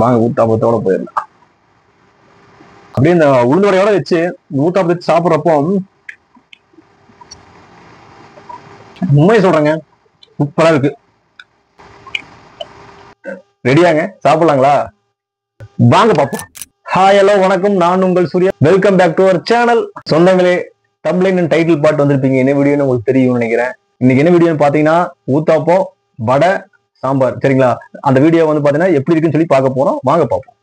வாங்க ஊத்தாப்பத்தோட போயிடலாம். அப்படியே இந்த உளுந்து வடையோட வச்சு ஊத்தாப்பத்தை வச்சு சாப்பிட்றப்போ உண்மையை சொல்றேங்க, சூப்பரா இருக்கு. ரெடியாங்க, சாப்பிடலாங்களா? வாங்க பாப்போம். ஹாய், ஹலோ, வணக்கம். நான் உங்கள் Surya. Welcome back to our channel. சொந்தங்களே, தம்ப்லைன் அண்ட் டைட்டில் பார்ட் வந்திருப்பீங்க. என்ன வீடியோன்னு உங்களுக்கு தெரியும்னு நினைக்கிறேன். இன்னைக்கு என்ன வீடியோன்னு பாத்தீங்கன்னா ஊத்தாப்பம், வடை, சாம்பார். சரிங்களா? அந்த வீடியோ வந்து பாத்தீங்கன்னா எப்படி இருக்குன்னு சொல்லி பார்க்க போறோம். வாங்க பார்ப்போம்.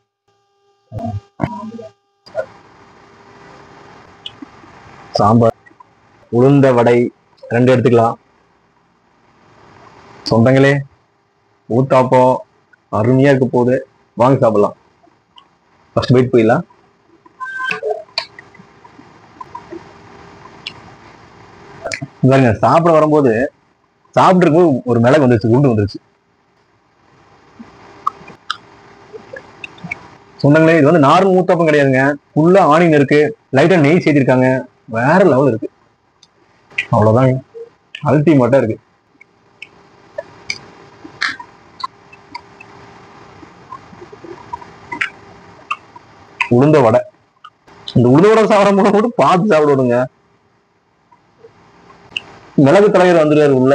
சாம்பார், உளுந்த வடை 2 எடுத்துக்கலாம். சொந்தங்களே, ஊத்தாப்பம் அருமையா இருக்க போகுது. வாங்க சாப்பிடலாம். ஃபர்ஸ்ட் பைட் போயிடலாம். சாப்பிட வரும்போது சாப்பிட்டு ஒரு மிளகு வந்துருச்சு, குண்டு வந்துருச்சு. சொந்தங்களே, இது வந்து நார்மல் ஊத்தாப்பம் கிடையாதுங்க. ஃபுல்லா ஆனியன் இருக்கு, லைட்டா நெய் சேர்த்திருக்காங்க. வேற லெவல் இருக்கு. அவ்வளவுதாங்க, அல்டிமேட்டா இருக்கு. உளுந்த வடை, இந்த உளுந்த வடை சாப்பிடும் போது பார்த்து சாப்பிடுங்க. மிளகு தலைவர் வந்துருவாரு உள்ள.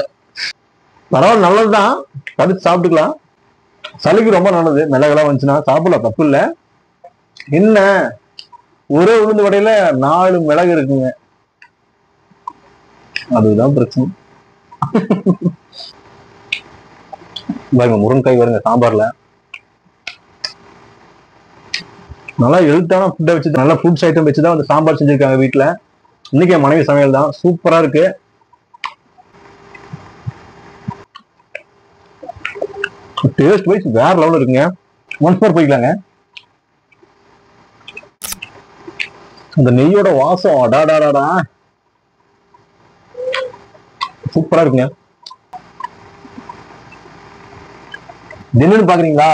பரவாயில்ல, நல்லதுதான், கடிச்சு சாப்பிட்டுக்கலாம். சளிக்கு ரொம்ப நல்லது. மிளகுலாம் வந்துச்சுன்னா சாப்பிடலாம், தப்பு இல்லை. என்ன ஒரே உளுந்து வடையில 4 மிளகு இருக்குங்க, அதுதான் பிரச்சனை. பாருங்க, முருங்கைக்காய் வருங்க சாம்பார்ல. நல்லா ஹெல்த்தான ஃபுட்டை வச்சு, நல்ல ஃபுட்ஸ் ஐட்டம் வச்சுதான் வந்து சாம்பார் செஞ்சிருக்காங்க வீட்டுல. இன்னைக்கு என் மனைவி சமையல் தான். சூப்பரா இருக்கு. டேஸ்ட் வைஸ் வேற லெவல் இருக்குங்க. ஒன்ஸ் மோர் போய்க்கலாங்க. அந்த நெய்யோட வாசம் அடாடாடா சூப்பரா இருக்குங்க. என்னன்னு பாக்குறீங்களா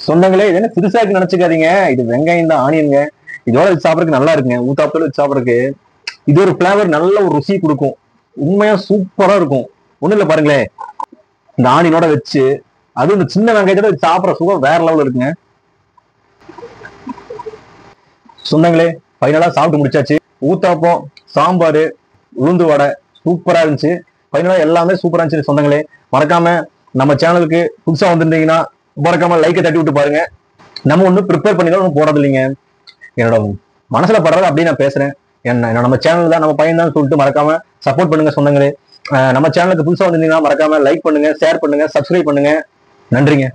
சொந்தங்களே? இது என்ன புதுசா இருக்கு நினைச்சுக்காதீங்க. இது வெங்காயம் தான், ஆனியனுங்க. இதோட வச்சு சாப்பிடறதுக்கு நல்லா இருக்குங்க. ஊத்தாப்பத்தோட வச்சு சாப்பிடறதுக்கு இது ஒரு பிளேவர், நல்ல ஒரு ருசி கொடுக்கும். உண்மையா சூப்பரா இருக்கும். ஒண்ணு இல்ல, பாருங்களேன், இந்த ஆனியனோட வச்சு அதுவும் இந்த சின்ன வெங்காயத்தோட வச்சு சாப்பிட்ற சுகம் வேற லெவல் இருக்குங்க. சொந்தங்களே, ஃபைனலா சாப்பிட்டு முடிச்சாச்சு. ஊத்தாப்பம், சாம்பார், உளுந்து வடை சூப்பரா இருந்துச்சு. ஃபைனலா எல்லாமே சூப்பரா இருந்துச்சு. சொந்தங்களே, மறக்காம நம்ம சேனலுக்கு புதுசா வந்திருந்தீங்கன்னா மறக்காம லைக்கை தட்டி விட்டு பாருங்க. நம்ம ஒன்றும் ப்ரிப்பேர் பண்ணிதான் ஒன்றும் போறது இல்லைங்க. என்னோட மனசுல படுறது அப்படியே நான் பேசுறேன். என்ன நம்ம சேனல் தான், நம்ம பையன் தான் சொல்லிட்டு மறக்காம சப்போர்ட் பண்ணுங்க சொந்தங்களே. நம்ம சேனலுக்கு புதுசா வந்திருந்தீங்கன்னா மறக்காம லைக் பண்ணுங்க, ஷேர் பண்ணுங்க, சப்ஸ்கிரைப் பண்ணுங்க. நன்றிங்க.